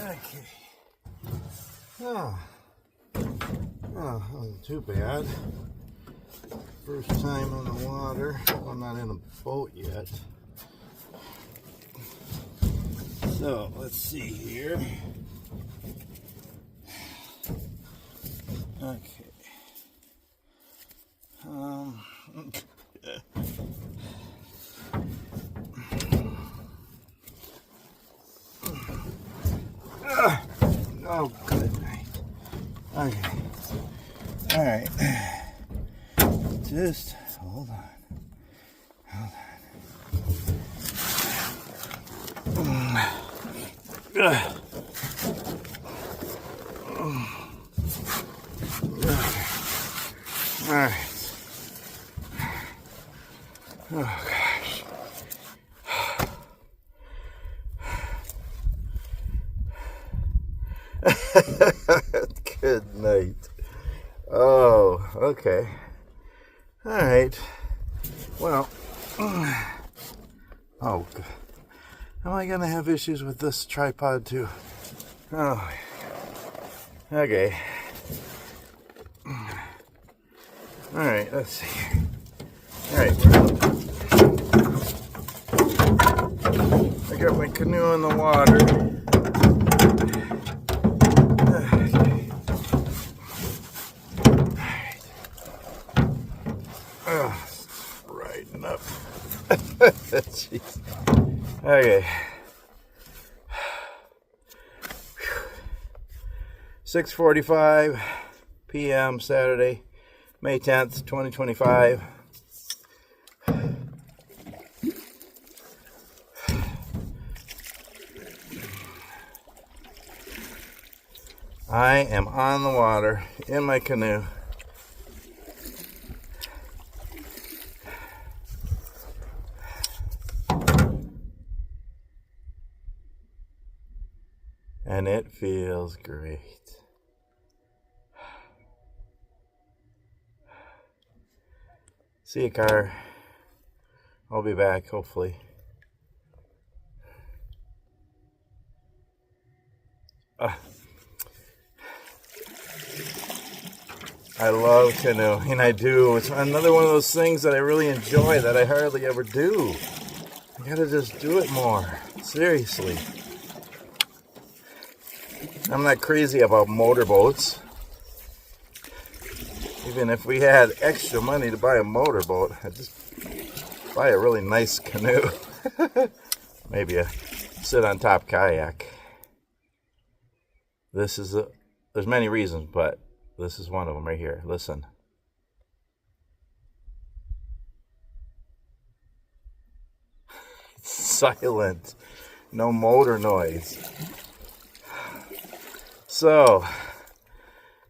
Okay. Oh, wasn't too bad. First time on the water. I'm not in a boat yet. So let's see here. Okay. Oh, good night. Okay. All right. Just hold on. Hold on. All right. Oh, gosh. Good night. Oh, okay. All right. Well, oh, am I going to have issues with this tripod too? Oh, okay. All right, let's see. All right. I got my canoe in the water. Okay. Oh, riding up. Jeez. Okay. 6:45 p.m. Saturday, May 10th, 2025. I am on the water in my canoe. And it feels great. See you, car. I'll be back, hopefully. I love canoeing, I do. It's another one of those things that I really enjoy that I hardly ever do. I gotta just do it more. Seriously. I'm not crazy about motorboats. Even if we had extra money to buy a motorboat, I'd just buy a really nice canoe. Maybe a sit-on-top kayak. There's many reasons, but this is one of them right here. Listen. Silent. No motor noise. So,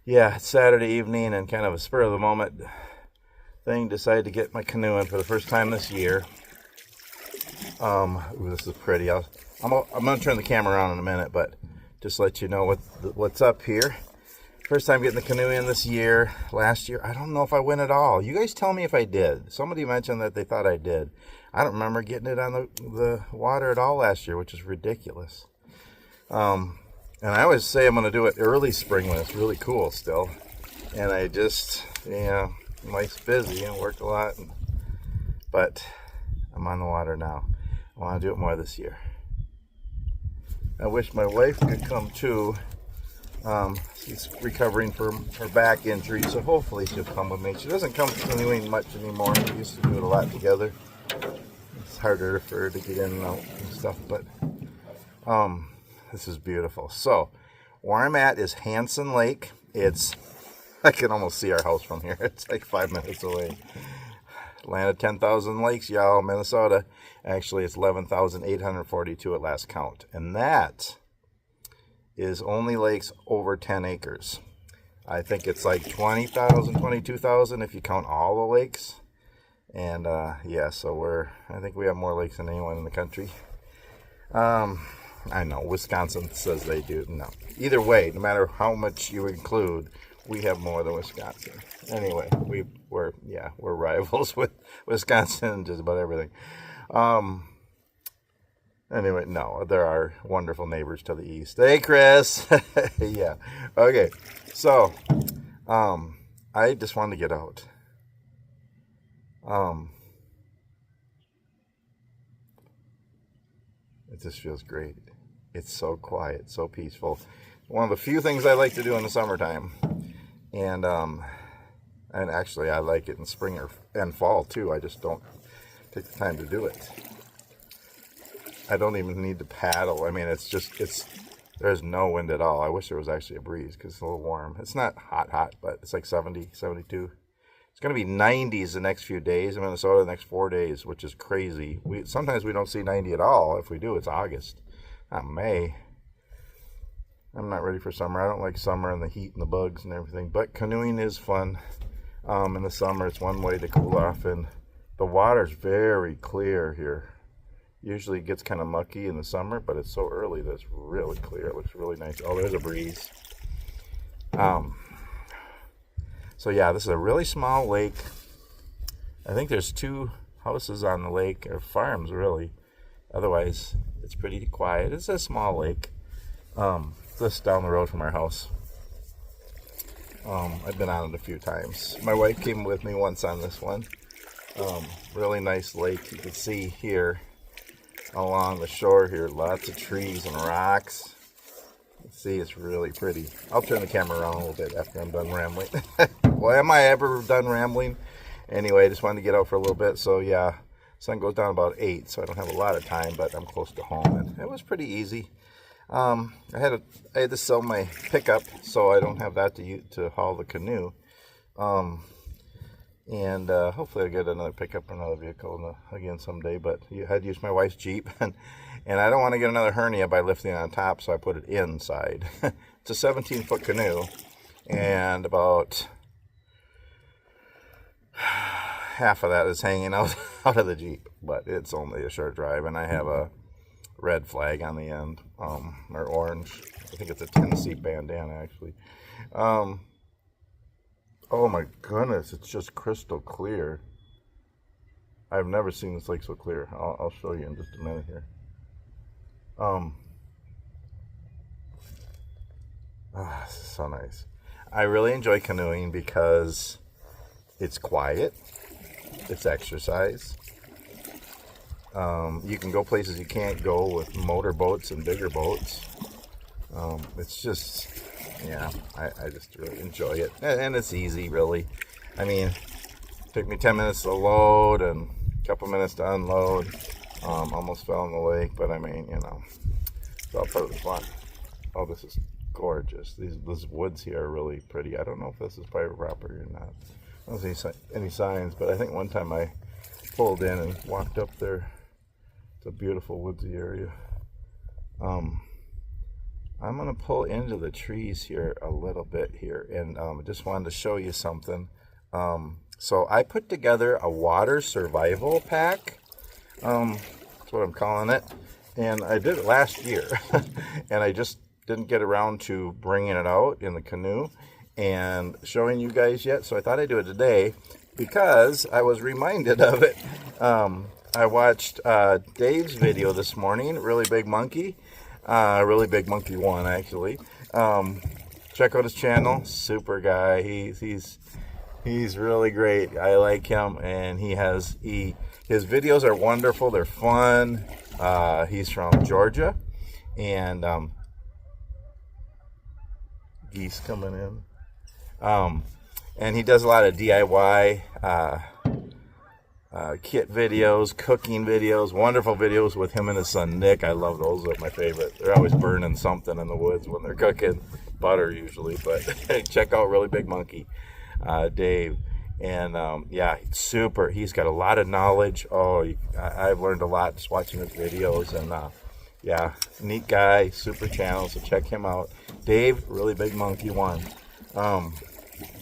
yeah, it's Saturday evening and kind of a spur of the moment thing. Decided to get my canoe in for the first time this year. Ooh, this is pretty. I'm going to turn the camera around in a minute, but just let you know what's up here. First time getting the canoe in this year. Last year, I don't know if I went at all. You guys tell me if I did. Somebody mentioned that they thought I did. I don't remember getting it on the water at all last year, which is ridiculous. And I always say I'm going to do it early spring when it's really cool still. And I just, life's busy and work a lot. But I'm on the water now. I want to do it more this year. I wish my wife could come too. She's recovering from her back injury, so hopefully she'll come with me. She doesn't come canoeing much anymore. We used to do it a lot together. It's harder for her to get in and out and stuff, but this is beautiful. So, where I'm at is Hanson Lake. I can almost see our house from here. It's like 5 minutes away. Land of 10,000 lakes, y'all, Minnesota. Actually, it's 11,842 at last count. And that is only lakes over 10 acres. I think it's like 20,000, 22,000 if you count all the lakes. And yeah, so I think we have more lakes than anyone in the country. I know, Wisconsin says they do. No. Either way, no matter how much you include, we have more than Wisconsin. Anyway, we're rivals with Wisconsin and just about everything. Anyway, no, there are wonderful neighbors to the east. Hey, Chris. Yeah. Okay. So, I just wanted to get out. It just feels great. It's so quiet, so peaceful. One of the few things I like to do in the summertime. And actually I like it in spring and fall too. I just don't take the time to do it. I don't even need to paddle. I mean, there's no wind at all. I wish there was actually a breeze because it's a little warm. It's not hot, but it's like 70, 72. It's going to be 90s the next few days in Minnesota the next 4 days, which is crazy. Sometimes we don't see 90 at all. If we do, it's August, not May. I'm not ready for summer. I don't like summer and the heat and the bugs and everything. But canoeing is fun. In the summer, it's one way to cool off. And the water's very clear here. Usually it gets kind of mucky in the summer, but it's so early that it's really clear. It looks really nice. Oh, there's a breeze. So yeah, this is a really small lake. I think there's 2 houses on the lake, or farms really. Otherwise, it's pretty quiet. It's a small lake. Just down the road from our house. I've been on it a few times. My wife came with me once on this one. Really nice lake. You can see here along the shore here, lots of trees and rocks. See, it's really pretty. I'll turn the camera around a little bit after I'm done rambling. Well, am I ever done rambling? Anyway, I just wanted to get out for a little bit. So yeah, sun goes down about 8, so I don't have a lot of time, but I'm close to home, and it was pretty easy. I had to sell my pickup, so I don't have that to haul the canoe. And hopefully I'll get another pickup or another vehicle again someday. But I had to use my wife's Jeep, and I don't want to get another hernia by lifting it on top, so I put it inside. It's a 17-foot canoe, and about half of that is hanging out of the Jeep. But it's only a short drive, and I have a red flag on the end, or orange. I think it's a Tennessee bandana, actually. Oh my goodness, it's just crystal clear. I've never seen this lake so clear. I'll show you in just a minute here. This is so nice. I really enjoy canoeing because it's quiet, it's exercise. You can go places you can't go with motor boats and bigger boats. It's just, yeah, I just really enjoy it. And it's easy, really. I mean, it took me 10 minutes to load and a couple minutes to unload. Almost fell in the lake, but I mean, you know, it's all part of the fun. Oh, this is gorgeous. These woods here are really pretty. I don't know if this is private property or not. I don't see any signs, but I think one time I pulled in and walked up there. It's a beautiful woodsy area. I'm going to pull into the trees here a little bit here, and I just wanted to show you something. So I put together a water survival pack. That's what I'm calling it. And I did it last year, and I just didn't get around to bringing it out in the canoe and showing you guys yet. So I thought I'd do it today because I was reminded of it. I watched Dave's video this morning, Really Big Monkey. Really Big Monkey 1, actually. Check out his channel. Super guy. He's really great. I like him, and his videos are wonderful. They're fun. He's from Georgia, and geese coming in. And he does a lot of DIY kit videos, cooking videos, wonderful videos with him and his son Nick. I love those. They're my favorite. They're always burning something in the woods when they're cooking. Butter usually, but check out Really Big Monkey, Dave. And yeah, super. He's got a lot of knowledge. Oh, I've learned a lot just watching his videos. And yeah, neat guy, super channel. So check him out. Dave, Really Big Monkey 1.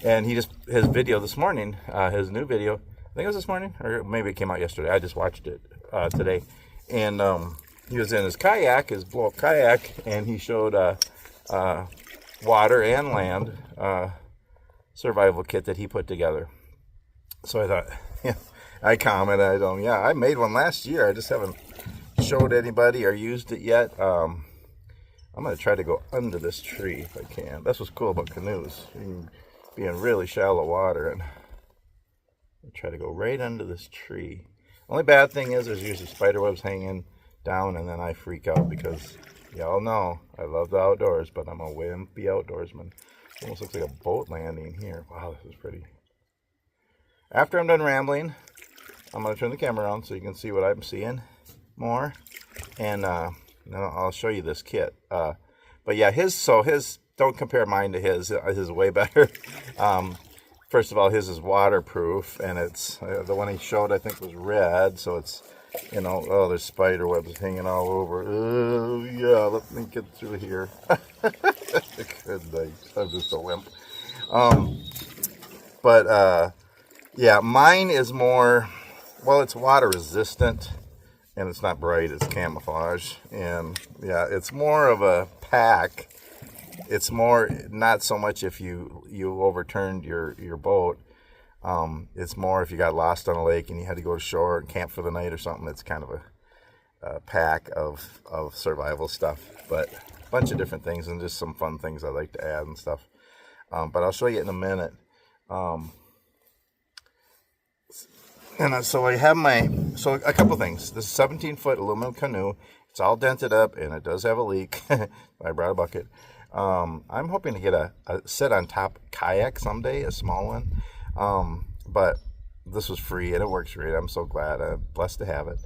And his video this morning, his new video, I think it was this morning, or maybe it came out yesterday. I just watched it today. And he was in his kayak, his blow-up kayak, and he showed water and land survival kit that he put together. So I thought, yeah, I commented, yeah, I made one last year. I just haven't showed anybody or used it yet. I'm going to try to go under this tree if I can. That's what's cool about canoes. You can be in really shallow water and try to go right under this tree. Only bad thing is there's usually spider webs hanging down, and then I freak out because y'all know I love the outdoors, but I'm a wimpy outdoorsman. It almost looks like a boat landing here. Wow, this is pretty. After I'm done rambling, I'm going to turn the camera on so you can see what I'm seeing more. And then I'll show you this kit. But yeah, his, don't compare mine to his. His is way better. First of all, his is waterproof, and it's, the one he showed I think was red, so it's, you know, oh, there's spider webs hanging all over. Oh, yeah, let me get through here. Good night. I'm just a wimp. Yeah, mine is more, well, it's water resistant, and it's not bright, it's camouflage. And yeah, it's more of a pack. It's more, not so much if you overturned your boat. It's more if you got lost on a lake and you had to go to shore and camp for the night or something. It's kind of a pack of survival stuff, but a bunch of different things and just some fun things I like to add and stuff. But I'll show you in a minute. And so I have a couple things. This 17-foot aluminum canoe. It's all dented up, and it does have a leak. I brought a bucket. I'm hoping to get a sit on top kayak someday, a small one. But this was free, and it works great. I'm so glad. I'm blessed to have it.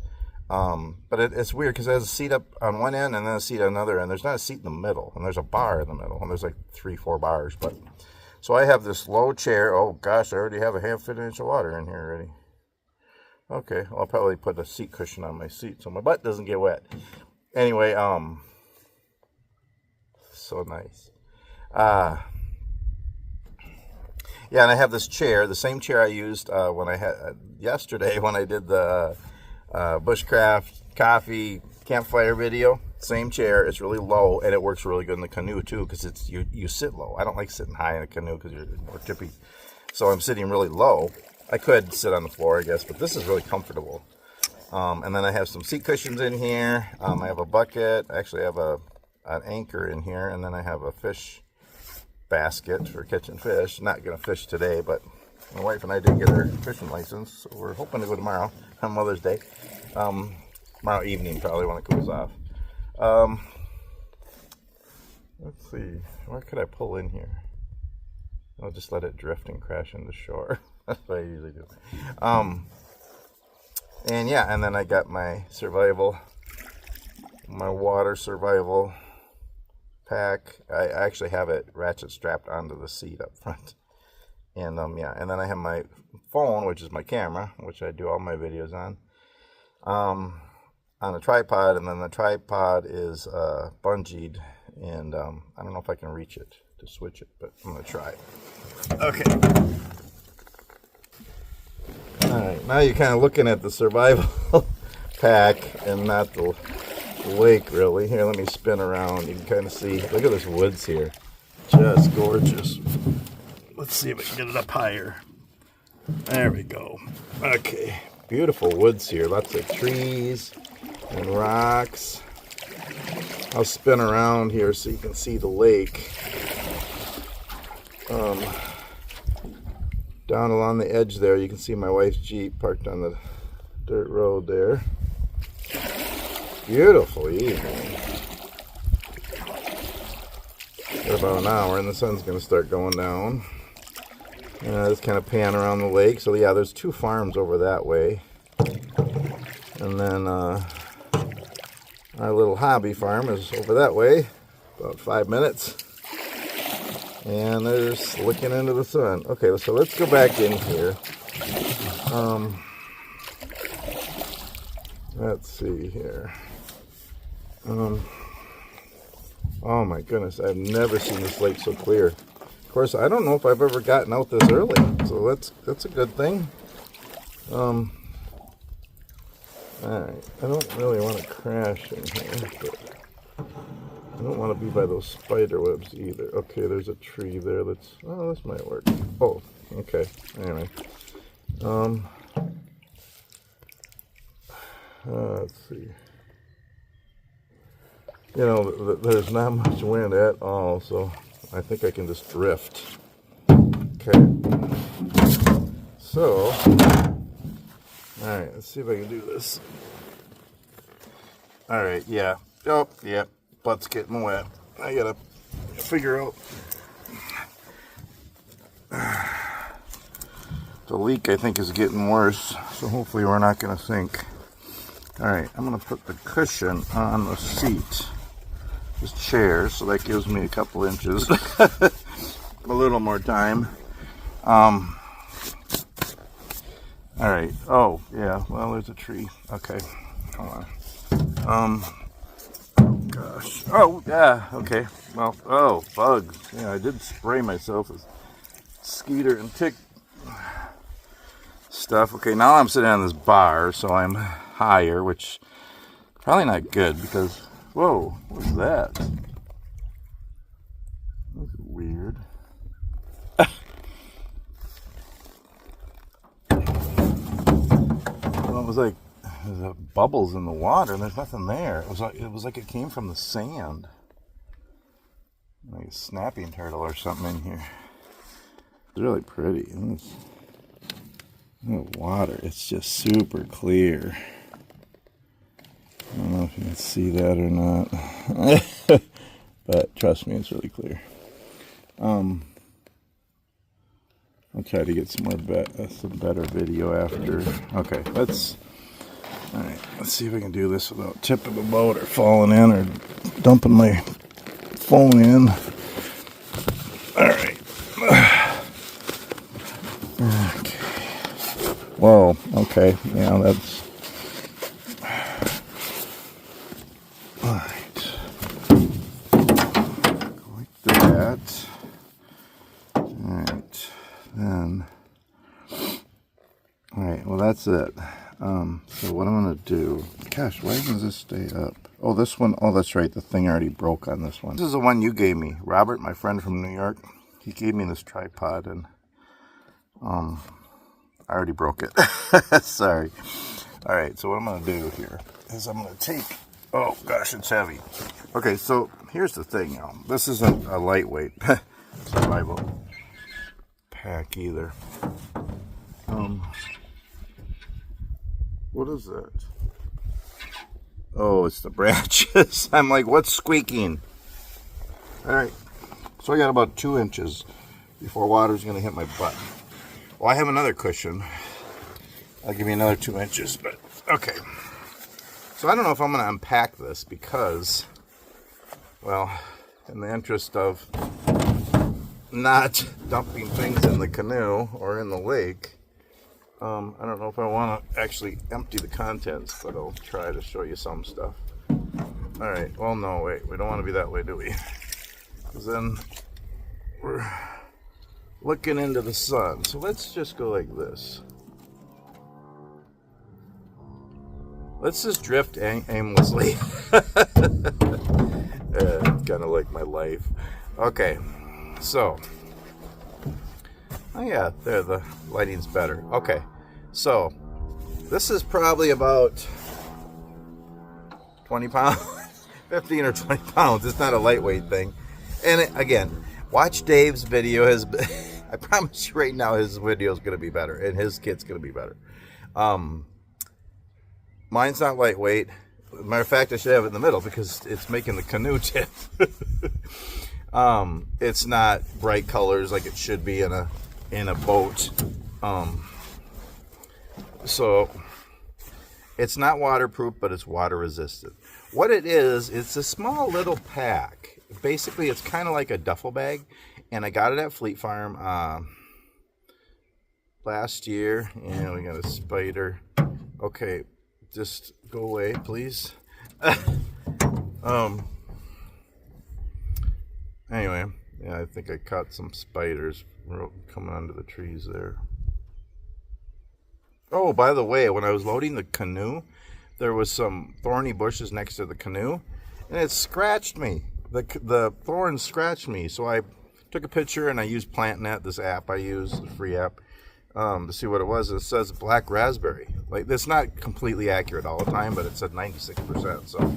But it's weird because it has a seat up on one end and then a seat on another, and there's not a seat in the middle, and there's a bar in the middle, and there's like 3-4 bars. But so I have this low chair. Oh gosh, I already have a half-foot inch of water in here already. Okay, well, I'll probably put a seat cushion on my seat so my butt doesn't get wet. Anyway, so nice. Yeah, and I have this chair, the same chair I used when I had yesterday when I did the bushcraft coffee campfire video. Same chair. It's really low, and it works really good in the canoe too because it's you sit low. I don't like sitting high in a canoe because you're more tippy. So I'm sitting really low. I could sit on the floor, I guess, but this is really comfortable. And then I have some seat cushions in here. I have a bucket. Actually, I have an anchor in here, and then I have a fish basket for catching fish. Not going to fish today, but my wife and I did get our fishing license, so we're hoping to go tomorrow on Mother's Day. Tomorrow evening, probably, when it cools off. Let's see. What could I pull in here? I'll just let it drift and crash into shore. That's what I usually do. And yeah, and then I got my water survival pack. I actually have it ratchet strapped onto the seat up front. And yeah, and then I have my phone, which is my camera, which I do all my videos on a tripod, and then the tripod is bungeed, and I don't know if I can reach it to switch it, but I'm gonna try. Okay. All right, now you're kind of looking at the survival pack and not the lake, really. Here, let me spin around. You can kind of see. Look at this woods here. Just gorgeous. Let's see if I can get it up higher. There we go. Okay. Beautiful woods here. Lots of trees and rocks. I'll spin around here so you can see the lake. Down along the edge there, you can see my wife's Jeep parked on the dirt road there. Beautiful evening. Got about an hour and the sun's going to start going down. Just kind of pan around the lake. So yeah, there's 2 farms over that way. And then our little hobby farm is over that way, about 5 minutes. And they're just looking into the sun. Okay, so let's go back in here. Let's see here. Oh my goodness, I've never seen this lake so clear. Of course, I don't know if I've ever gotten out this early, so that's a good thing. Alright, I don't really want to crash in here, but I don't want to be by those spider webs either. Okay, there's a tree there that's, oh, this might work. Oh, okay, anyway. Let's see. you know, there's not much wind at all, so I think I can just drift. Okay. So, alright, let's see if I can do this. Alright, yeah. Oh, yeah. Butt's getting wet. I gotta figure out. The leak, I think, is getting worse, so hopefully we're not going to sink. Alright, I'm going to put the cushion on the seat, this chair, so that gives me a couple inches. A little more time. Alright, oh, yeah, well, there's a tree. Okay, hold on. Gosh. Oh, yeah, okay. Well, oh, bugs. Yeah, I did spray myself with skeeter and tick stuff. Okay, now I'm sitting on this bar, so I'm higher, which probably not good because, whoa, what's that? That's weird. Well, it was like there's bubbles in the water, and there's nothing there. It was like it came from the sand, like a snapping turtle or something in here. It's really pretty. The water, it's just super clear. I don't know if you can see that or not, but trust me, it's really clear. I'll try to get some better video after. Okay, let's see if I can do this without tipping the boat or falling in or dumping my phone in. All right. Okay. Whoa, okay, yeah, that's... Alright. Like that. Alright, then... Alright, well that's it. So what I'm going to do... Gosh, why doesn't this stay up? Oh, this one, oh that's right, the thing already broke on this one. This is the one you gave me. Robert, my friend from New York, he gave me this tripod and... I already broke it. Sorry. Alright, so what I'm going to do here is I'm going to take... Oh, gosh, it's heavy. Okay, so here's the thing, y'all. This isn't a lightweight survival pack either. What is that? Oh, it's the branches. I'm like, what's squeaking? Alright, so I got about 2 inches before water's going to hit my butt. Well, I have another cushion. I'll give you another 2 inches, but okay. So I don't know if I'm going to unpack this because, well, in the interest of not dumping things in the canoe or in the lake, I don't know if I want to actually empty the contents, but I'll try to show you some stuff. All right. Well, no, wait. We don't want to be that way, do we? Because then we're looking into the sun. So let's just go like this. Let's just drift aimlessly. Kind of like my life. Okay, so. Oh yeah, there, the lighting's better. Okay, so this is probably about 20 pounds, 15 or 20 pounds. It's not a lightweight thing. And again, watch Dave's video. I promise you right now, his video is going to be better, and his kit's going to be better. Mine's not lightweight. Matter of fact, I should have it in the middle because it's making the canoe tip. It's not bright colors like it should be in a boat. So it's not waterproof, but it's water resistant. What it is, it's a small little pack. Basically, it's kind of like a duffel bag. And I got it at Fleet Farm last year. And we got a spider. Okay, just go away, please. Anyway, yeah, I think I caught some spiders coming under the trees there. Oh, by the way, when I was loading the canoe, there was some thorny bushes next to the canoe, and it scratched me. The thorns scratched me, so I took a picture and I used PlantNet, this app I use, the free app, to see what it was. It says black raspberry. Like, it's not completely accurate all the time, but it said 96%. So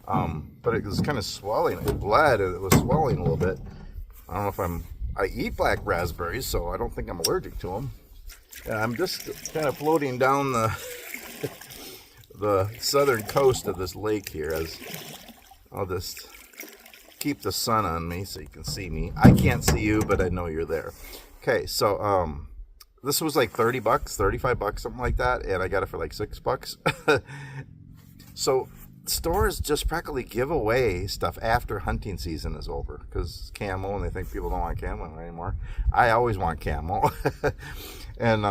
But it was kind of swelling. It bled, and it was swelling a little bit. I don't know if I eat black raspberries, so I don't think I'm allergic to them. And I'm just kind of floating down the southern coast of this lake here, as I'll just keep the sun on me so you can see me. I can't see you, but I know you're there. Okay, so this was like 30 bucks, 35 bucks, something like that, and I got it for like $6. So stores just practically give away stuff after hunting season is over, because camo, and they think people don't want camo anymore. I always want camo. And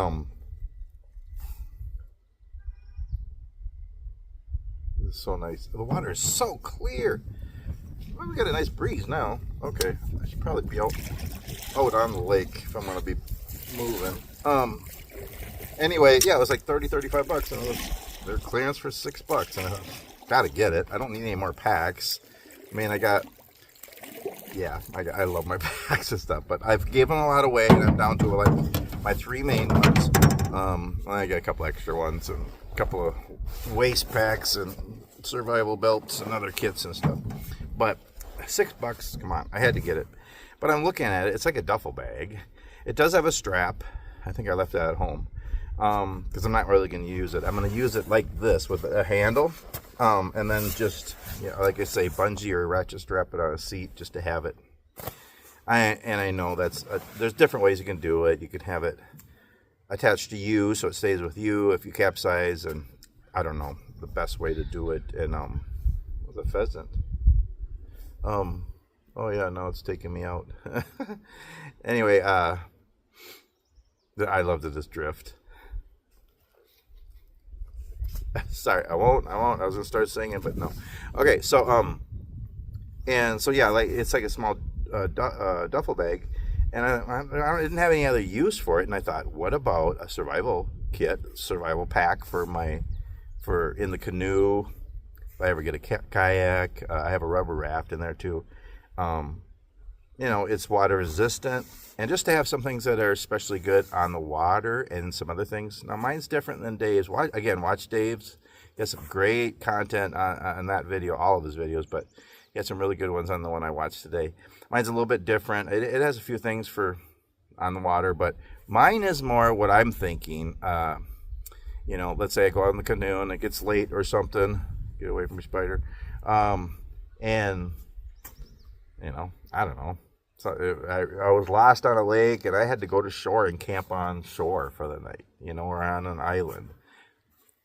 this is so nice. The water is so clear. Well, we got a nice breeze now. Okay, I should probably be out on the lake if I'm going to be moving. Anyway, yeah, it was like 30, 35 bucks, and their clearance for $6, and I gotta get it. I don't need any more packs. I mean, I love my packs and stuff, but I've given a lot away, and I'm down to like my 3 main ones. I got a couple extra ones, and a couple of waist packs, and survival belts, and other kits and stuff. But $6, come on, I had to get it. But I'm looking at it, it's like a duffel bag. It does have a strap. I think I left that at home, because I'm not really going to use it. I'm going to use it like this with a handle, and then just, like I say, bungee or ratchet strap it on a seat just to have it. I know there's different ways you can do it. You can have it attached to you so it stays with you if you capsize, and I don't know the best way to do it. And with a pheasant. Oh yeah, no, it's taking me out. Anyway, I love to just drift. Sorry, I won't. I was gonna start singing, but no. Okay, so and so yeah, like it's like a small duffel bag, and I didn't have any other use for it, and I thought, what about a survival kit, survival pack for in the canoe? If I ever get a kayak, I have a rubber raft in there too. It's water resistant, and just to have some things that are especially good on the water and some other things. Now, mine's different than Dave's. Watch Dave's. He has some great content on that video, all of his videos, but he had some really good ones on the one I watched today. Mine's a little bit different. It has a few things for on the water, but mine is more what I'm thinking. Let's say I go out in the canoe and it gets late or something. Get away from your spider. And I don't know. So I was lost on a lake, and I had to go to shore and camp on shore for the night, or on an island.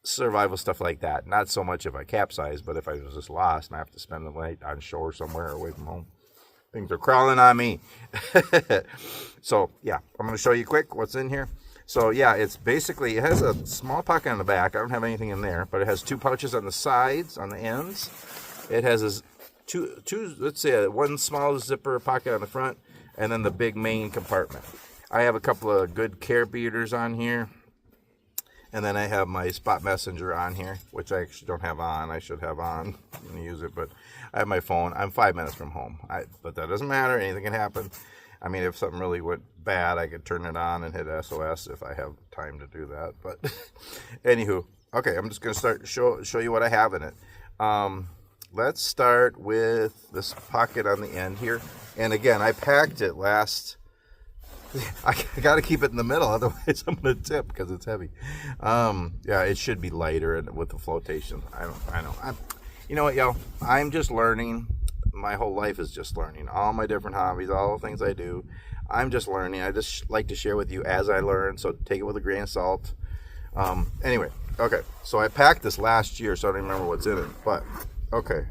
Survival stuff like that. Not so much if I capsize, but if I was just lost and I have to spend the night on shore somewhere away from home. Things are crawling on me. So, yeah, I'm going to show you quick what's in here. So, yeah, it has a small pocket on the back. I don't have anything in there, but it has 2 pouches on the sides, on the ends. It has two, let's say one small zipper pocket on the front, and then the big main compartment. I have a couple of good care beaters on here, and then I have my Spot Messenger on here, which I actually don't have on. I should have on. I'm going to use it, but I have my phone. I'm 5 minutes from home, but that doesn't matter. Anything can happen. I mean, if something really went bad, I could turn it on and hit SOS if I have time to do that. But anywho, okay, I'm just going to show you what I have in it. Let's start with this pocket on the end here. And again, I packed it last. I got to keep it in the middle, otherwise I'm going to tip because it's heavy. Yeah, it should be lighter with the flotation. I know. You know what, y'all? I'm just learning. My whole life is just learning. All my different hobbies, all the things I do, I'm just learning. I just like to share with you as I learn, so take it with a grain of salt. Anyway, okay. So I packed this last year, so I don't even remember what's in it. But okay.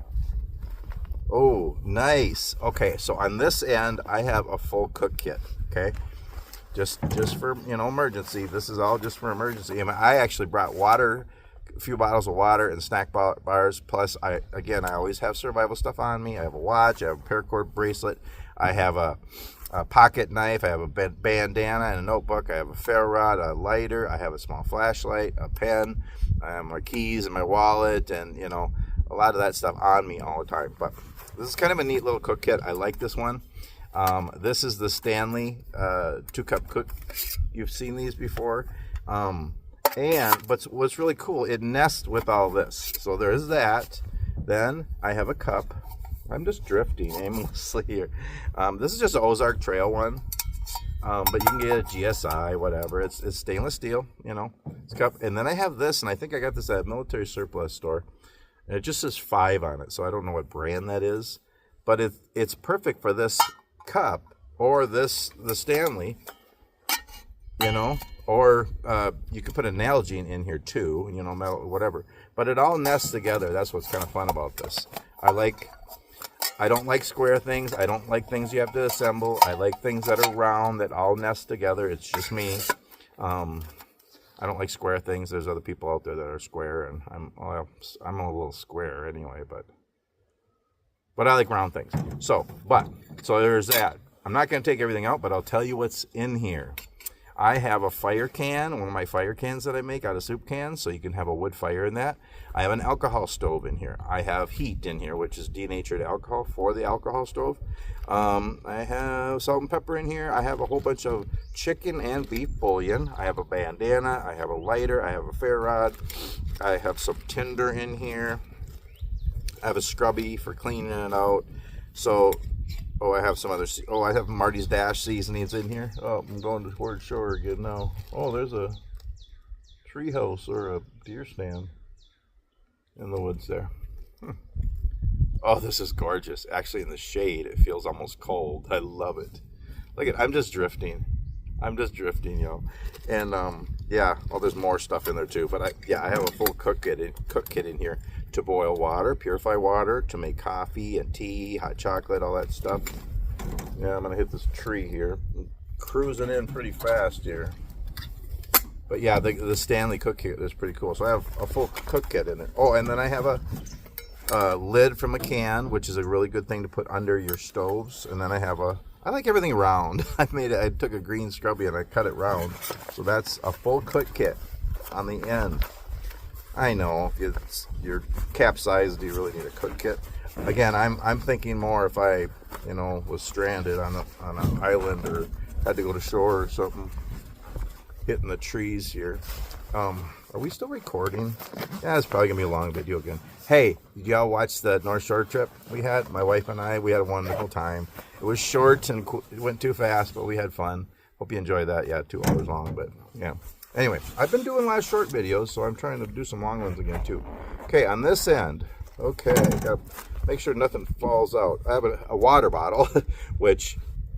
Oh, nice. Okay, so on this end, I have a full cook kit. Okay, just for emergency. This is all just for emergency. I actually brought water, a few bottles of water and snack bars. Plus, I always have survival stuff on me. I have a watch. I have a paracord bracelet. I have a pocket knife. I have a bandana and a notebook. I have a ferro rod, a lighter. I have a small flashlight, a pen. I have my keys and my wallet, and a lot of that stuff on me all the time. But this is kind of a neat little cook kit. I like this one. This is the Stanley 2-cup cook. You've seen these before. But what's really cool, it nests with all this. So there's that. Then I have a cup. I'm just drifting aimlessly here. This is just an Ozark Trail one, but you can get a GSI, whatever. It's stainless steel, you know. It's a cup. And then I have this, and I think I got this at a military surplus store. And it just says 5 on it, so I don't know what brand that is. But it's perfect for this cup or the Stanley, you know. Or you could put an Nalgene in here too, you know, metal, whatever. But it all nests together. That's what's kind of fun about this. I don't like square things. I don't like things you have to assemble. I like things that are round, that all nest together. It's just me. I don't like square things. There's other people out there that are square, and I'm a little square anyway, but I like round things. So there's that. I'm not going to take everything out, but I'll tell you what's in here. I have a fire can, one of my fire cans that I make out of soup cans, so you can have a wood fire in that. I have an alcohol stove in here. I have heat in here, which is denatured alcohol for the alcohol stove. I have salt and pepper in here. I have a whole bunch of chicken and beef bouillon. I have a bandana. I have a lighter. I have a ferro rod. I have some tinder in here. I have a scrubby for cleaning it out. So... oh, I have some other... oh, I have Marty's Dash seasonings in here. Oh, I'm going toward shore again now. Oh, there's a tree house or a deer stand in the woods there. Oh, this is gorgeous. Actually, in the shade, it feels almost cold. I love it. Look at... I'm just drifting. Yo. And, yeah. Well, there's more stuff in there, too. But, I have a full cook kit in here to boil water, purify water, to make coffee and tea, hot chocolate, all that stuff. Yeah, I'm going to hit this tree here. I'm cruising in pretty fast here. But, yeah, the Stanley cook kit is pretty cool. So I have a full cook kit in it. Oh, and then I have a lid from a can, which is a really good thing to put under your stoves. And then I have I like everything round. I took a green scrubby and I cut it round. So that's a full cook kit on the end. I know, if you're capsized, do you really need a cook kit? Again, I'm thinking more if I, you know, was stranded on an island or had to go to shore or something, hitting the trees here. Are we still recording? Yeah, it's probably gonna be a long video again. Hey, did y'all watch the North Shore trip we had? My wife and I, we had a wonderful time. It was short and it went too fast, but we had fun. Hope you enjoyed that. Yeah, 2 hours long, but yeah. Anyway, I've been doing a lot of short videos, so I'm trying to do some long ones again too. Okay, on this end, okay, gotta make sure nothing falls out. I have a water bottle, which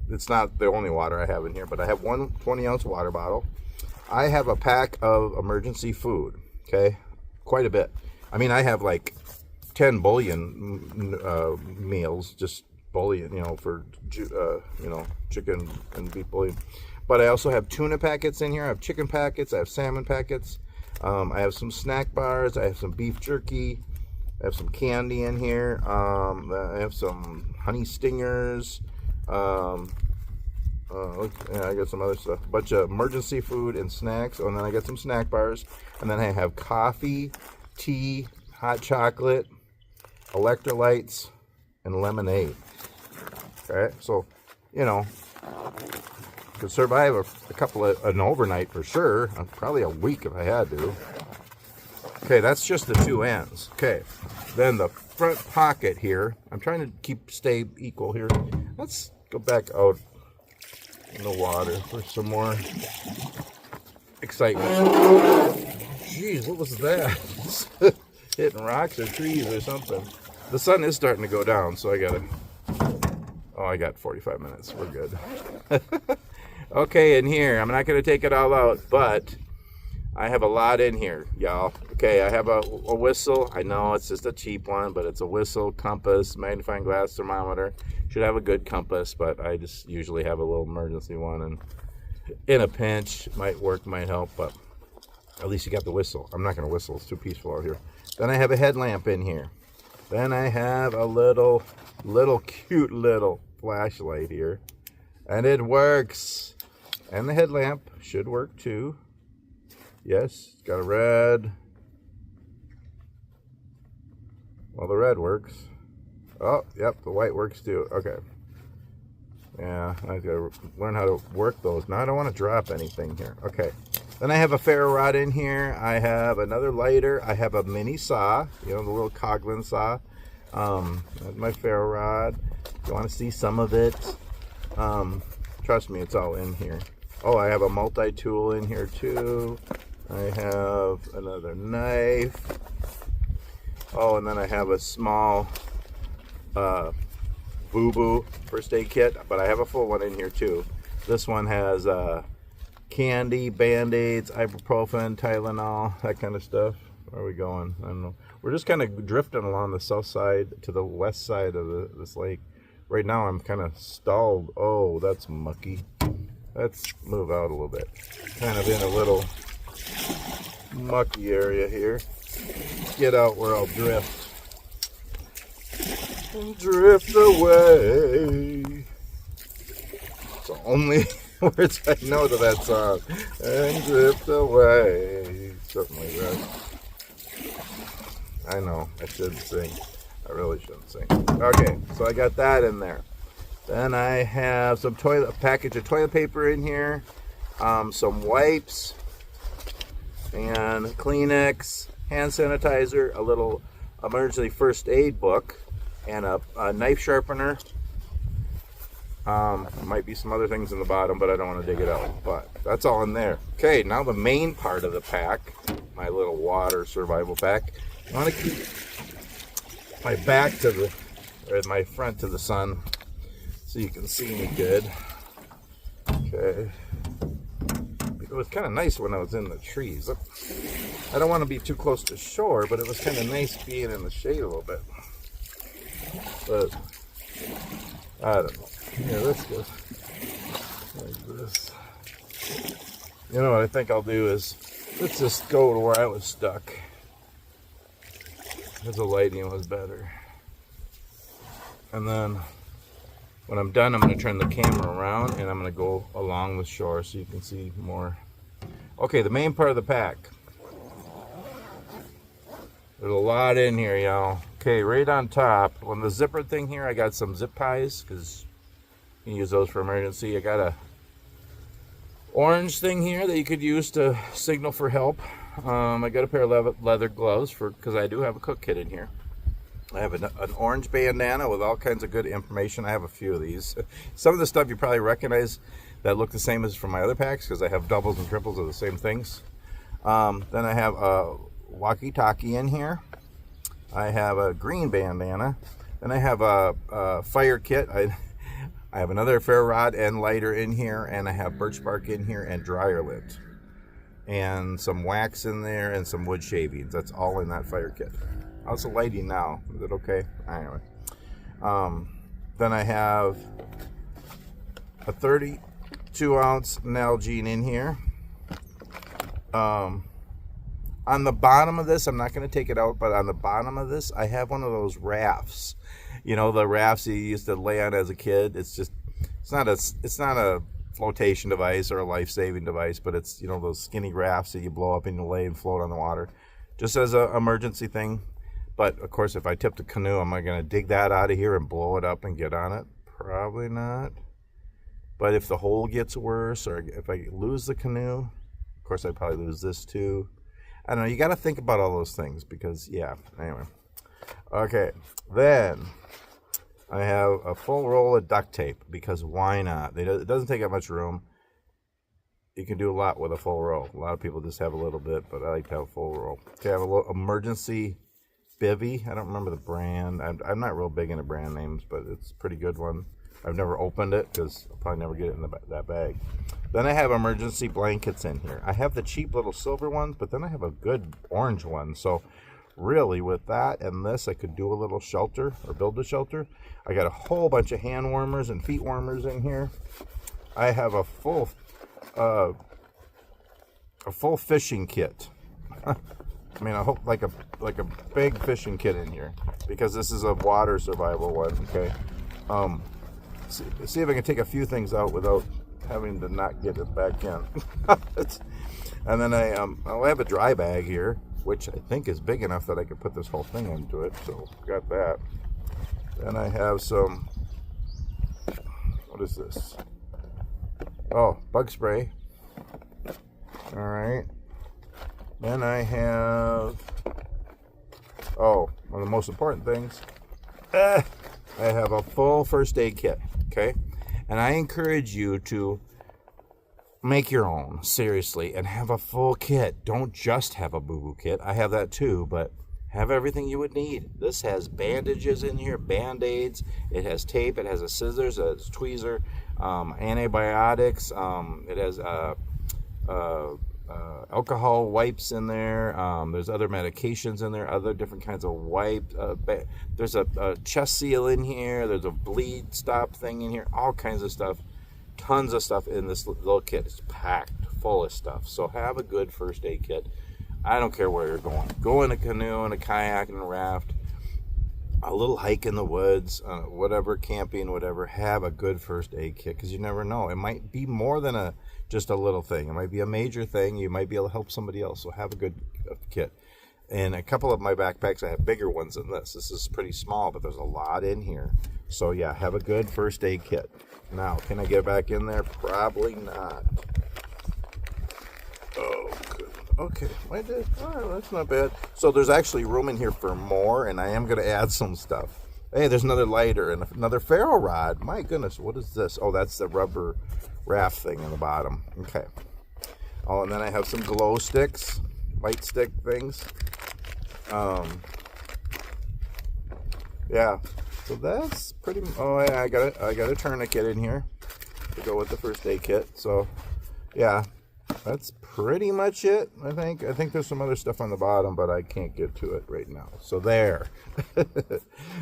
it's not the only water I have in here, but I have one 20-ounce water bottle. I have a pack of emergency food, okay, quite a bit. I mean, I have like 10 bouillon meals, just bouillon, you know, for, you know, chicken and beef bouillon. But I also have tuna packets in here. I have chicken packets. I have salmon packets. I have some snack bars. I have some beef jerky. I have some candy in here. I have some honey stingers. Yeah, I got some other stuff. A bunch of emergency food and snacks. Oh, and then I got some snack bars. And then I have coffee, tea, hot chocolate, electrolytes, and lemonade. Okay, so, you know, could survive an overnight for sure. Probably a week if I had to. Okay, that's just the 2 ends. Okay, then the front pocket here. I'm trying to stay equal here. Let's go back out in the water for some more excitement. Jeez, what was that? Hitting rocks or trees or something. The sun is starting to go down, so I got 45 minutes. We're good. Okay, in here, I'm not going to take it all out, but I have a lot in here, y'all. Okay, I have a whistle. I know it's just a cheap one, but it's a whistle, compass, magnifying glass, thermometer. Should have a good compass, but I just usually have a little emergency one, and in a pinch, might work, might help, but at least you got the whistle. I'm not going to whistle. It's too peaceful out here. Then I have a headlamp in here. Then I have a little cute little flashlight here, and it works. And the headlamp should work too. Yes, it's got a red. Well, the red works. Oh, yep, the white works too. Okay. Yeah, I gotta learn how to work those. Now I don't want to drop anything here. Okay. Then I have a ferro rod in here. I have another lighter. I have a mini saw, you know, the little Coghlan saw. My ferro rod. If you want to see some of it, trust me, it's all in here. Oh, I have a multi-tool in here too. I have another knife. Oh, and then I have a small boo-boo first aid kit, but I have a full one in here too. This one has candy, band-aids, ibuprofen, Tylenol, that kind of stuff. Where are we going? I don't know. We're just kind of drifting along the south side to the west side of this lake. Right now I'm kind of stalled. Oh, that's mucky. Let's move out a little bit. Kind of in a little mucky area here. Get out where I'll drift. And drift away. It's the only words I know to that song. And drift away. Something like that. I know, I shouldn't sing. I really shouldn't sing. Okay, so I got that in there. Then I have a package of toilet paper in here, some wipes, and Kleenex, hand sanitizer, a little emergency first aid book, and a knife sharpener. There might be some other things in the bottom, but I don't want to dig it out. But that's all in there. Okay, now the main part of the pack, my little water survival pack. I want to keep my back to my front to the sun so you can see me good. Okay. It was kind of nice when I was in the trees. I don't want to be too close to shore, but it was kind of nice being in the shade a little bit. But I don't know. Yeah, let's go like this. You know what I think I'll do is let's just go to where I was stuck. Because the lighting was better. And then when I'm done, I'm going to turn the camera around and I'm going to go along the shore so you can see more. Okay, the main part of the pack. There's a lot in here, y'all. Okay, right on top, on the zipper thing here, I got some zip ties because you can use those for emergency. I got a orange thing here that you could use to signal for help. I got a pair of leather gloves because I do have a cook kit in here. I have an orange bandana with all kinds of good information. I have a few of these. Some of the stuff you probably recognize that look the same as from my other packs because I have doubles and triples of the same things. Then I have a walkie-talkie in here. I have a green bandana. Then I have a fire kit. I have another ferro rod and lighter in here, and I have birch bark in here and dryer lint. And some wax in there and some wood shavings. That's all in that fire kit. How's the lighting now? Is it okay? Anyway. Then I have a 32-ounce Nalgene in here. On the bottom of this, I'm not going to take it out, but on the bottom of this, I have one of those rafts. You know, the rafts you used to lay on as a kid. It's not a flotation device or a life-saving device, but it's, you know, those skinny rafts that you blow up and you lay and float on the water, just as an emergency thing. But of course, if I tip the canoe, am I going to dig that out of here and blow it up and get on it? Probably not. But if the hole gets worse, or if I lose the canoe, of course I'd probably lose this too. I don't know, you got to think about all those things because, yeah, anyway. Okay, then I have a full roll of duct tape because why not? It doesn't take up much room. You can do a lot with a full roll. A lot of people just have a little bit, but I like to have a full roll. Okay, I have a little emergency bivy. I don't remember the brand. I'm not real big into brand names, but it's a pretty good one. I've never opened it because I'll probably never get it in that bag. Then I have emergency blankets in here. I have the cheap little silver ones, but then I have a good orange one. So really, with that and this, I could do a little shelter or build a shelter. I got a whole bunch of hand warmers and feet warmers in here. I have a full fishing kit. I mean, I hope like a big fishing kit in here because this is a water survival one. Okay. See if I can take a few things out without having to not get it back in. And then I'll have a dry bag here, which I think is big enough that I could put this whole thing into it. So got that. Then I have some. What is this? Oh, bug spray. All right. Then I have, one of the most important things, I have a full first aid kit, okay? And I encourage you to make your own, seriously, and have a full kit. Don't just have a boo-boo kit. I have that too, but have everything you would need. This has bandages in here, Band-Aids. It has tape. It has a scissors, a tweezer, antibiotics. It has alcohol wipes in there. There's other medications in there, other different kinds of wipes. There's a chest seal in here. There's a bleed stop thing in here. All kinds of stuff. Tons of stuff in this little kit. It's packed full of stuff. So have a good first aid kit. I don't care where you're going. Go in a canoe, in a kayak, and a raft, a little hike in the woods, whatever, camping, whatever. Have a good first aid kit because you never know. It might be more than just a little thing. It might be a major thing. You might be able to help somebody else. So have a good kit. In a couple of my backpacks, I have bigger ones than this. This is pretty small, but there's a lot in here. So yeah, have a good first aid kit. Now, can I get back in there? Probably not. Oh, good. Okay, I did. All right, that's not bad. So there's actually room in here for more, and I am going to add some stuff. Hey, there's another lighter and another ferro rod. My goodness, what is this? Oh, that's the rubber raft thing in the bottom. Okay. Oh, and then I have some glow sticks, light stick things. Yeah. So that's pretty. Oh, yeah, I got a tourniquet in here to go with the first aid kit. So, yeah, that's pretty much it. I think there's some other stuff on the bottom, but I can't get to it right now. So there.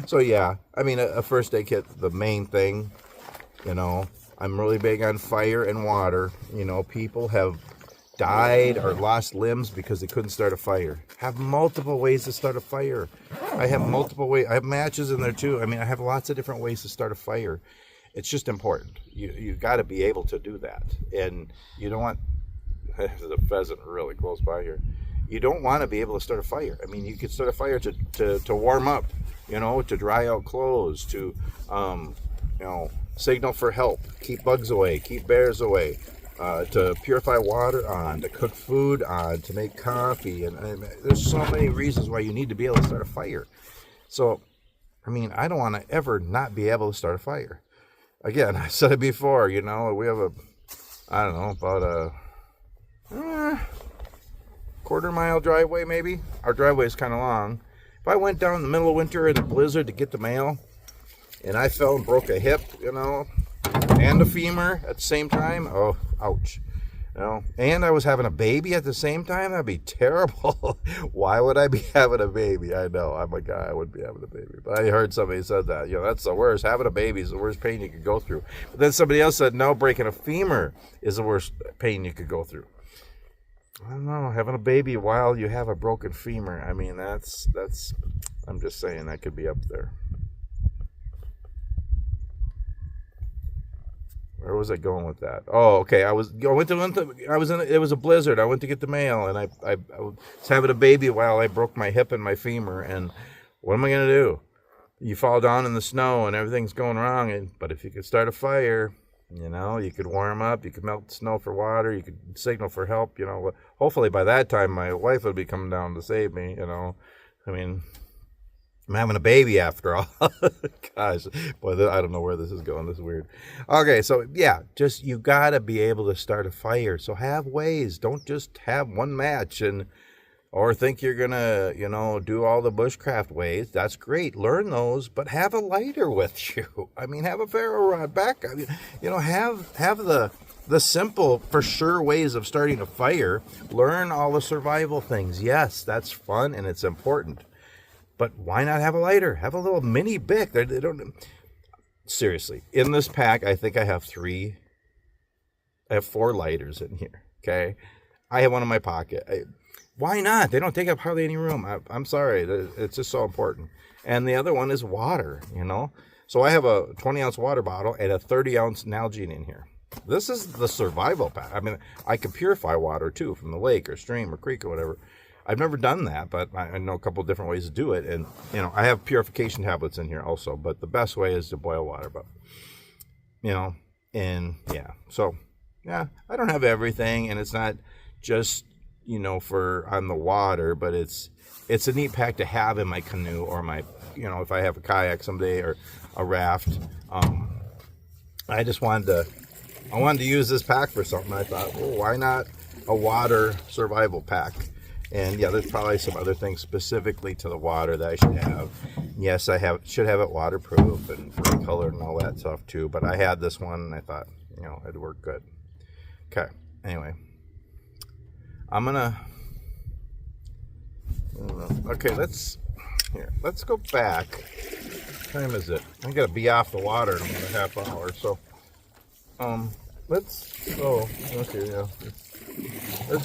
So yeah, I mean a first aid kit, the main thing. You know, I'm really big on fire and water. You know, people have died or lost limbs because they couldn't start a fire. Have multiple ways to start a fire. I have multiple ways. I have matches in there too. I mean, I have lots of different ways to start a fire. It's just important. You got to be able to do that, and you don't want. There's a pheasant really close by here. You don't want to be able to start a fire. I mean, you could start a fire to warm up, you know, to dry out clothes, to signal for help, keep bugs away, keep bears away. To purify water on, to cook food on, to make coffee, and there's so many reasons why you need to be able to start a fire. So, I mean, I don't want to ever not be able to start a fire. Again, I said it before, you know, we have about a quarter-mile driveway maybe. Our driveway is kind of long. If I went down in the middle of winter in a blizzard to get the mail, and I fell and broke a hip, you know, and a femur at the same time, oh, ouch. You know, and I was having a baby at the same time, that'd be terrible. Why would I be having a baby? I know, I'm a guy, I wouldn't be having a baby. But I heard somebody said that, you know, that's the worst. Having a baby is the worst pain you could go through. But then somebody else said, no, breaking a femur is the worst pain you could go through. I don't know, having a baby while you have a broken femur, I mean, that's I'm just saying that could be up there. Where was I going with that? Oh, okay. It was a blizzard. I went to get the mail, and I was having a baby while I broke my hip and my femur. And what am I going to do? You fall down in the snow, and everything's going wrong. But if you could start a fire, you know, you could warm up. You could melt the snow for water. You could signal for help. You know, hopefully by that time my wife would be coming down to save me. You know, I mean, I'm having a baby after all. Gosh, boy, I don't know where this is going. This is weird. Okay, so yeah, just you got to be able to start a fire. So have ways. Don't just have one match or think you're going to, you know, do all the bushcraft ways. That's great. Learn those, but have a lighter with you. I mean, have a ferro rod back. I mean, you know, have the simple, for sure ways of starting a fire. Learn all the survival things. Yes, that's fun and it's important. But why not have a lighter? Have a little mini Bic. They don't. Seriously, in this pack, I think I have 4 lighters in here. Okay, I have one in my pocket. Why not? They don't take up hardly any room. I'm sorry, it's just so important. And the other one is water. You know, so I have a 20-ounce water bottle and a 30-ounce Nalgene in here. This is the survival pack. I mean, I can purify water too from the lake or stream or creek or whatever. I've never done that, but I know a couple of different ways to do it. And, you know, I have purification tablets in here also, but the best way is to boil water. But, you know, and yeah. So, yeah, I don't have everything, and it's not just you know, for on the water, but it's a neat pack to have in my canoe or my, you know, if I have a kayak someday or a raft. I just wanted to use this pack for something. I thought, well, why not a water survival pack? And yeah, there's probably some other things specifically to the water that I should have. Yes, should have it waterproof and free color and all that stuff too. But I had this one and I thought, you know, it'd work good. Okay. Anyway, okay, let's go back. What time is it? I gotta be off the water in about a half hour. So, let's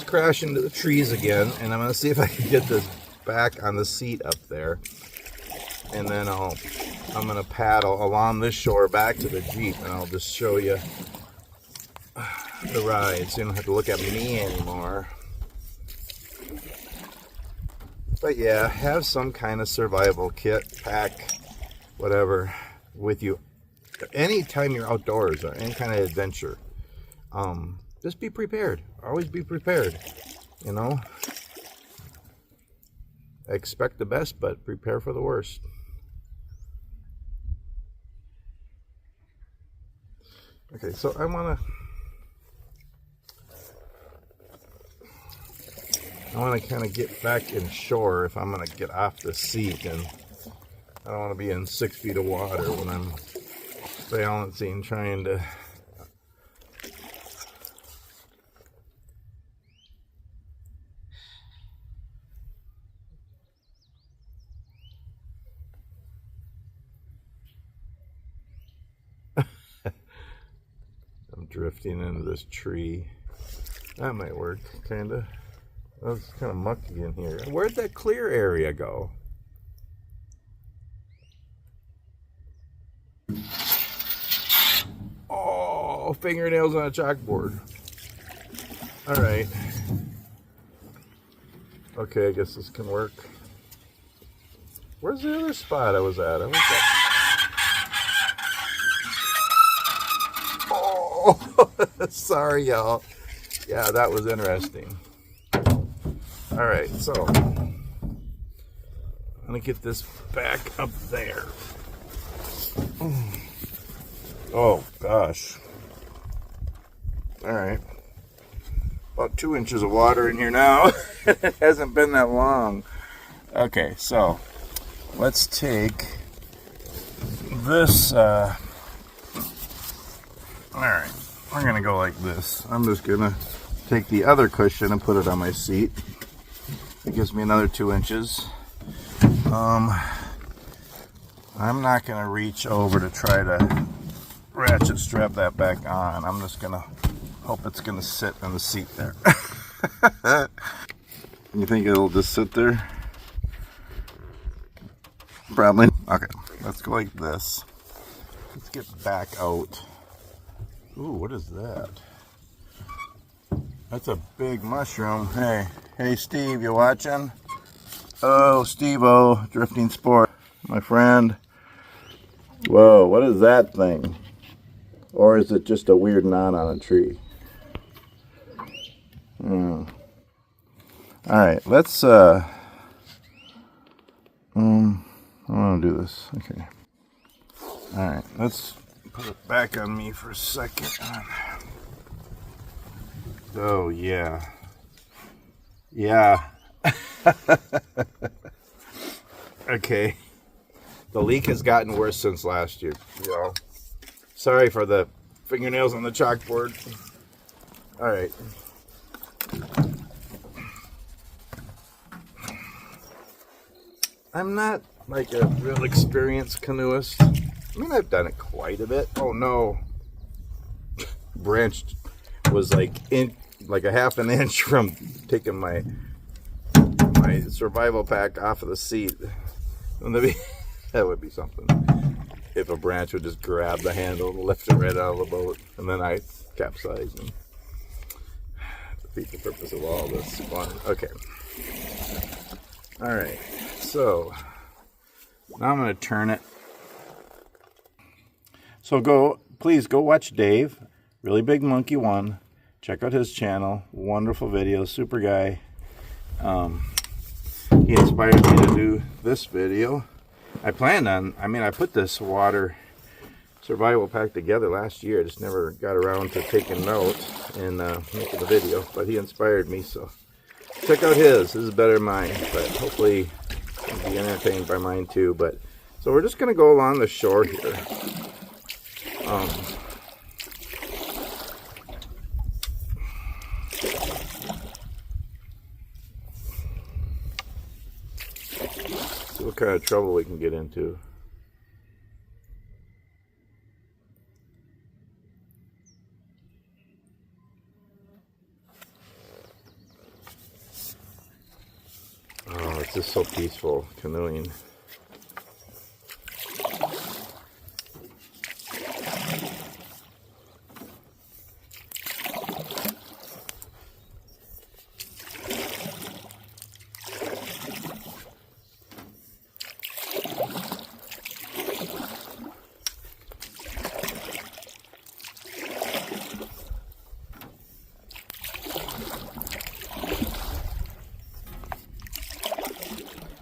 crash into the trees again, and I'm gonna see if I can get this back on the seat up there, and then I'm gonna paddle along this shore back to the Jeep, and I'll just show you the ride, so you don't have to look at me anymore. But yeah, have some kind of survival kit, pack, whatever, with you anytime you're outdoors or any kind of adventure. Just be prepared. Always be prepared, you know. Expect the best, but prepare for the worst. Okay, so I want to kind of get back in shore if I'm going to get off the seat, and I don't want to be in 6 feet of water when I'm balancing, trying to I'm drifting into this tree. That might work, kind of. It's kind of mucky in here. Where'd that clear area go? Oh, fingernails on a chalkboard. All right. Okay, I guess this can work. Where's the other spot I was at? Oh, sorry, y'all. Yeah, that was interesting. All right, so I'm gonna get this back up there. Oh gosh. All right, about 2 inches of water in here now. It hasn't been that long. Okay, so let's take this. All right, we're gonna go like this. I'm just gonna take the other cushion and put it on my seat. It gives me another 2 inches. I'm not gonna reach over to try to ratchet strap that back on. I'm just gonna hope it's gonna sit on the seat there. You think it'll just sit there? Probably. Okay, let's go like this. Let's get back out. Ooh, what is that? That's a big mushroom. Hey Steve, you watching? Oh, Steve-O, Drifting Sport, my friend. Whoa, what is that thing? Or is it just a weird knot on a tree? All right, let's I want to do this. Okay. All right, let's put it back on me for a second. Oh yeah. Okay. The leak has gotten worse since last year, y'all. Sorry for the fingernails on the chalkboard. All right. I'm not like a real experienced canoeist. I mean, I've done it quite a bit. Oh no. Branch was like a half an inch from taking my survival pack off of the seat. That would be something. If a branch would just grab the handle and lift it right out of the boat, and then I capsize and defeat the purpose of all this fun. Okay. All right. So now I'm going to turn it. So please go watch Dave, Really Big Monkey 1. Check out his channel. Wonderful videos. Super guy. He inspired me to do this video. I put this water survival pack together last year. I just never got around to taking notes and making the video, but he inspired me, so check out his. This is better than mine, but hopefully you'll be entertained by mine too. But so we're just going to go along the shore here. See what kind of trouble we can get into. Oh, it's just so peaceful canoeing.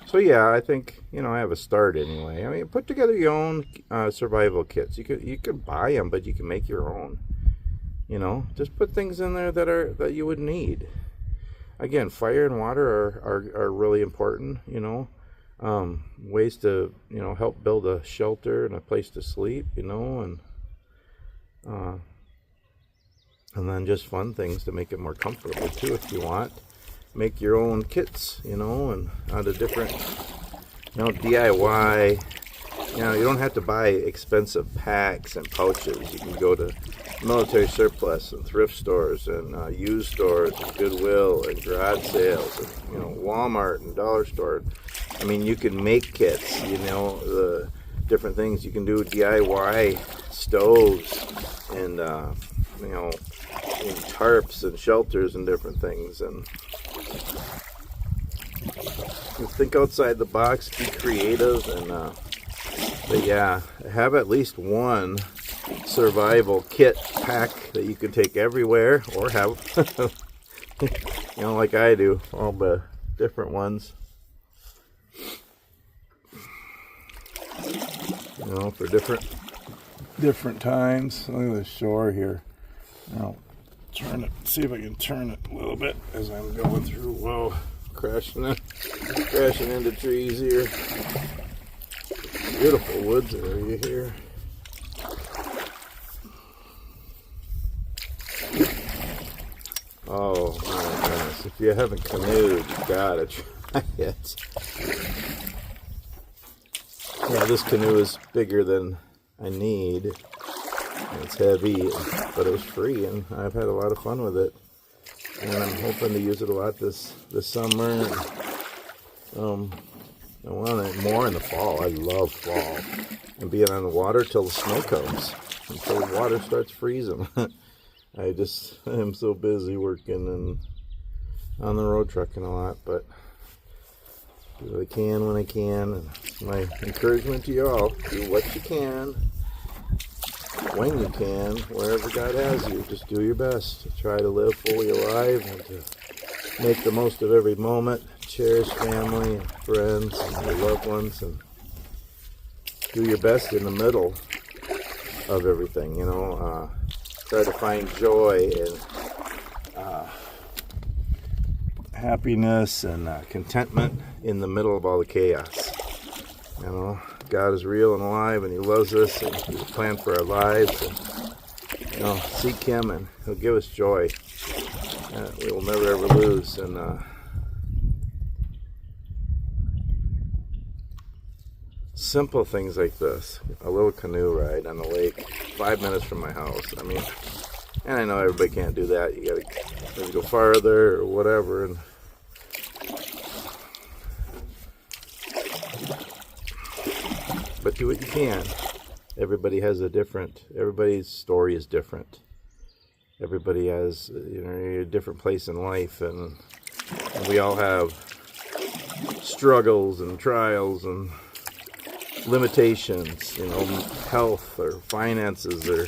So yeah, I think, I have a start anyway. I mean, put together your own survival kits. You could buy them, but you can make your own. Just put things in there that you would need. Again, fire and water are really important. Ways to help build a shelter and a place to sleep. And then just fun things to make it more comfortable too, if you want. Make your own kits, and out of different, DIY. You don't have to buy expensive packs and pouches. You can go to military surplus and thrift stores and used stores and Goodwill and garage sales and Walmart and dollar store. I mean, you can make kits. The different things you can do. DIY stoves and tarps and shelters and different things. And think outside the box, be creative, and but yeah, have at least one survival kit pack that you can take everywhere, or have like I do, all the different ones, for different times. Look at the shore here. See if I can turn it a little bit as I'm going through. Whoa, crashing into trees here. Beautiful woods area here. Oh my goodness, if you haven't canoed, you gotta try it. Yeah, this canoe is bigger than I need. It's heavy, but it was free, and I've had a lot of fun with it. And I'm hoping to use it a lot this summer. I want it more in the fall. I love fall. And being on the water till the snow comes, until the water starts freezing. I'm so busy working and on the road trucking a lot, but do what I can when I can. And my encouragement to you all, do what you can. When you can, wherever God has you, just do your best to try to live fully alive and to make the most of every moment, cherish family and friends and your loved ones, and do your best in the middle of everything, try to find joy and happiness and contentment in the middle of all the chaos. God is real and alive, and He loves us, and He's planned for our lives. And, seek Him, and He'll give us joy. We will never ever lose. And simple things like this, a little canoe ride on the lake, 5 minutes from my house. I mean, and I know everybody can't do that. You gotta go farther or whatever. And but do what you can. Everybody's story is different. Everybody has, a different place in life, and we all have struggles and trials and limitations, health or finances or,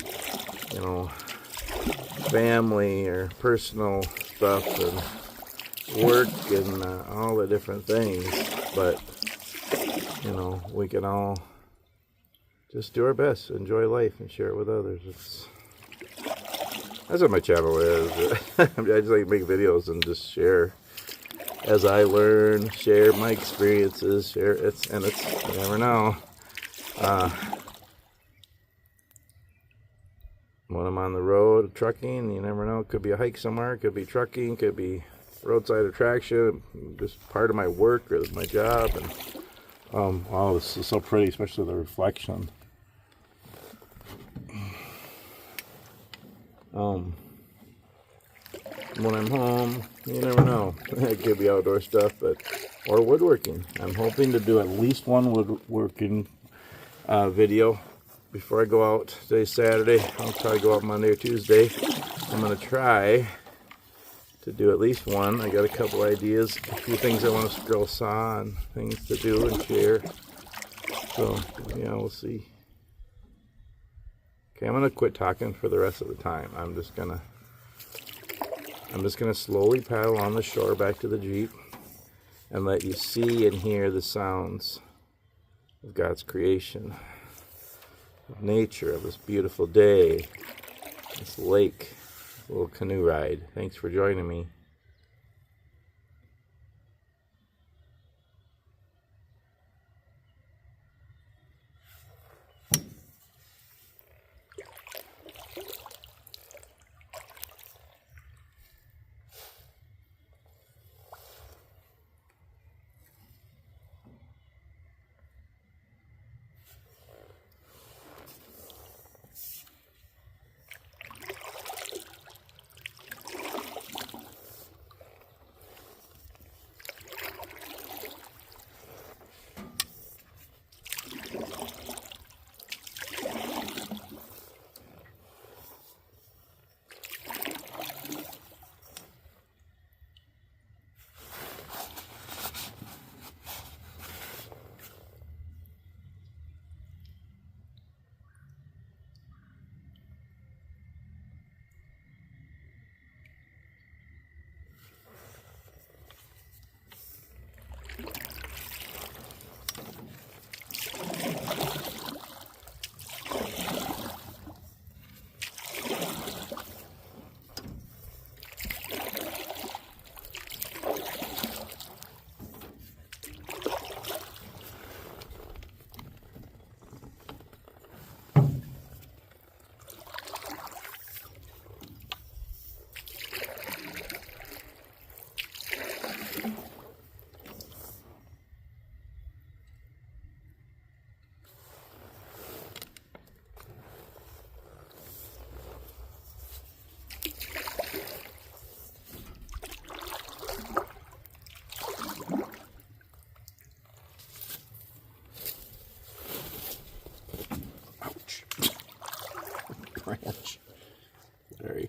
family or personal stuff. And work and all the different things, but you know, we can all just do our best, enjoy life, and share it with others. That's what my channel is. I just like to make videos and just share as I learn, share my experiences, share you never know. When I'm on the road trucking, you never know. It could be a hike somewhere, it could be trucking, could be roadside attraction, just part of my work or my job. And wow, this is so pretty, especially the reflection. When I'm home, you never know. It could be outdoor stuff, or woodworking. I'm hoping to do at least one woodworking video before I go out. Today's Saturday. I'll probably go out Monday or Tuesday. I'm going to try to do at least one. I got a couple ideas, a few things I want to scroll saw and things to do and share. So, yeah, we'll see. Okay, I'm gonna quit talking for the rest of the time. I'm just gonna slowly paddle on the shore back to the Jeep and let you see and hear the sounds of God's creation, of nature, of this beautiful day, this lake, this little canoe ride. Thanks for joining me. Branch. Sorry.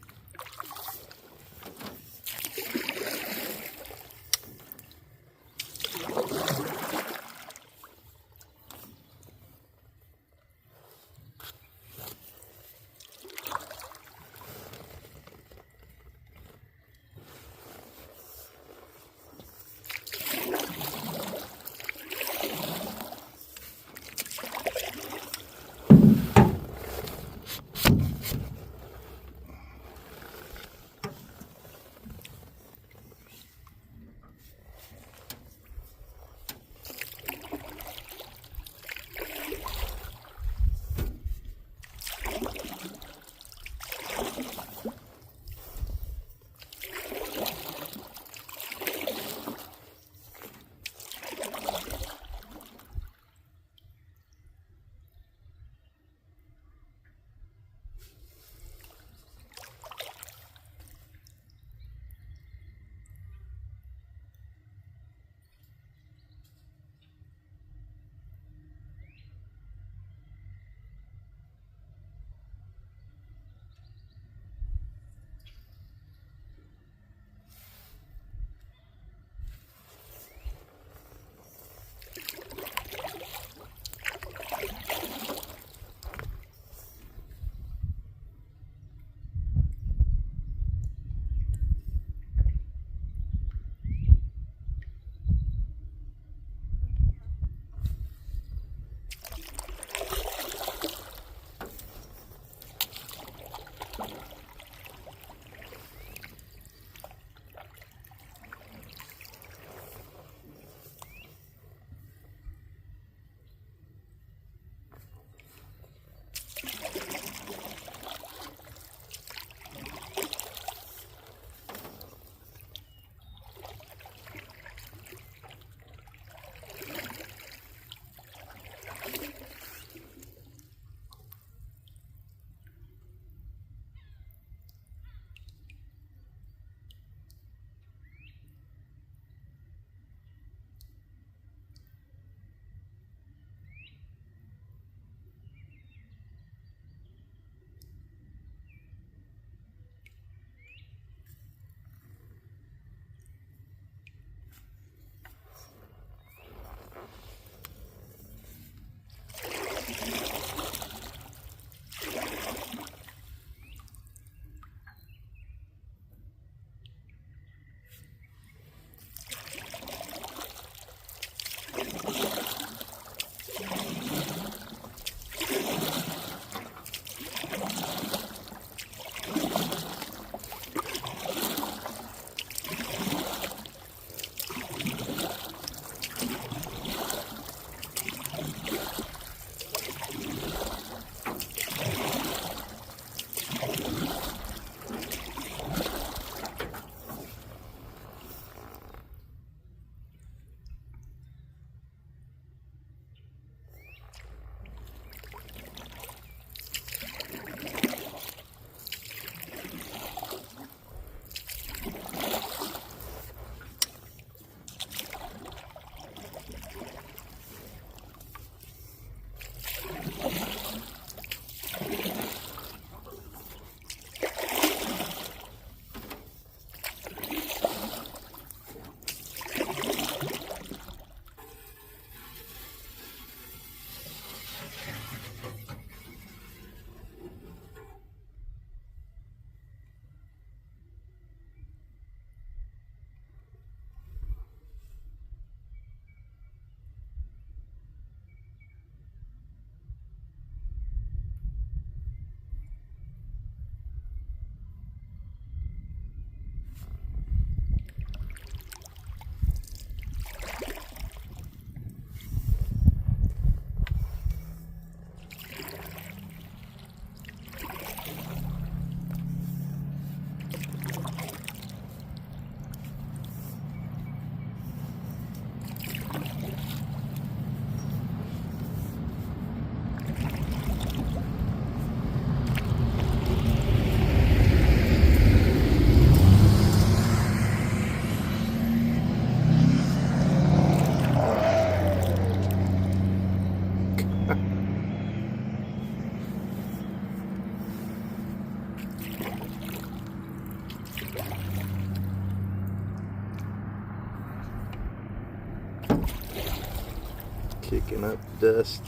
Kicking up dust.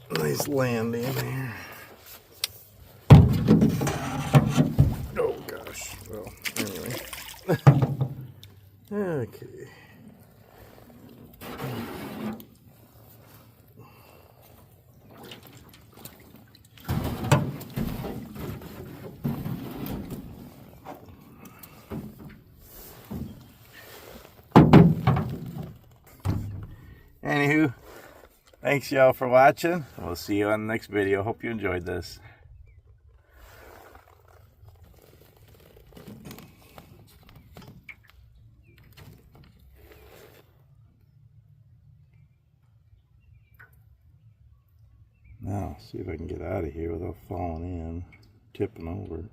Nice landing there. Oh gosh. Well, anyway. Okay. Anywho, thanks y'all for watching. We'll see you on the next video. Hope you enjoyed this. Now, see if I can get out of here without falling in, tipping over.